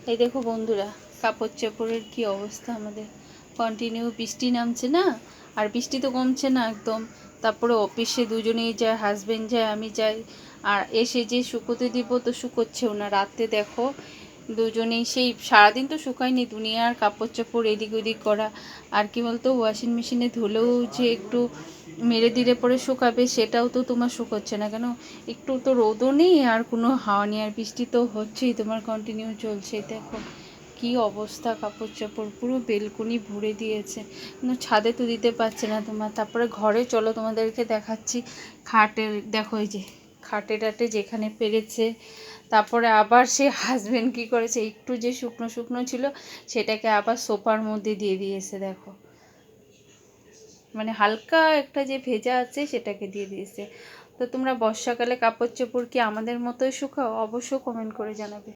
এই দেখো বন্ধুরা, কাপড় চাপড়ের কি অবস্থা আমাদের। কন্টিনিউ বৃষ্টি নামছে না, আর বৃষ্টি তো কমছে না একদম। তারপরে অফিসে দুজনেই যায়, হাজব্যান্ড যায়, আমি যাই। আর এসে যে শুকোতে দিব তো শুকোচ্ছেও না। রাতে দেখো দুজনেই সেই সারাদিন তো শুকায়নি, দুনিয়ার কাপড় চাপড় এদিক ওদিক করা। আর কি বলতো, ওয়াশিং মেশিনে ধুলেও যে একটু মেরে দিলে পরে শুকাবে, সেটাও তো তোমার শুকোচ্ছে না কেন। একটু তো রোদও নেই আর কোনো হাওয়া নেই, আর বৃষ্টি তো হচ্ছেই, তোমার কন্টিনিউ চলছে। দেখো কি অবস্থা, কাপড় চাপড় পুরো বেলকুনি ভরে দিয়েছে, কিন্তু ছাদে তো দিতে পারছে না তোমার। তারপরে ঘরে চলো তোমাদেরকে দেখাচ্ছি। খাটের দেখো, এই যে খাটে টাটে যেখানে পেরেছে। তারপরে আবার সে হাজবেন্ড কী করেছে, একটু যে শুকনো শুকনো ছিল সেটাকে আবার সোফার মধ্যে দিয়ে দিয়েছে। দেখো মানে হালকা একটা যে ভেজা আছে সেটাকে দিয়ে দিয়েছে। তো তোমরা বর্ষাকালে কাপড় চোপড় কি আমাদের মতোই শুকাও? অবশ্যই কমেন্ট করে জানাবে।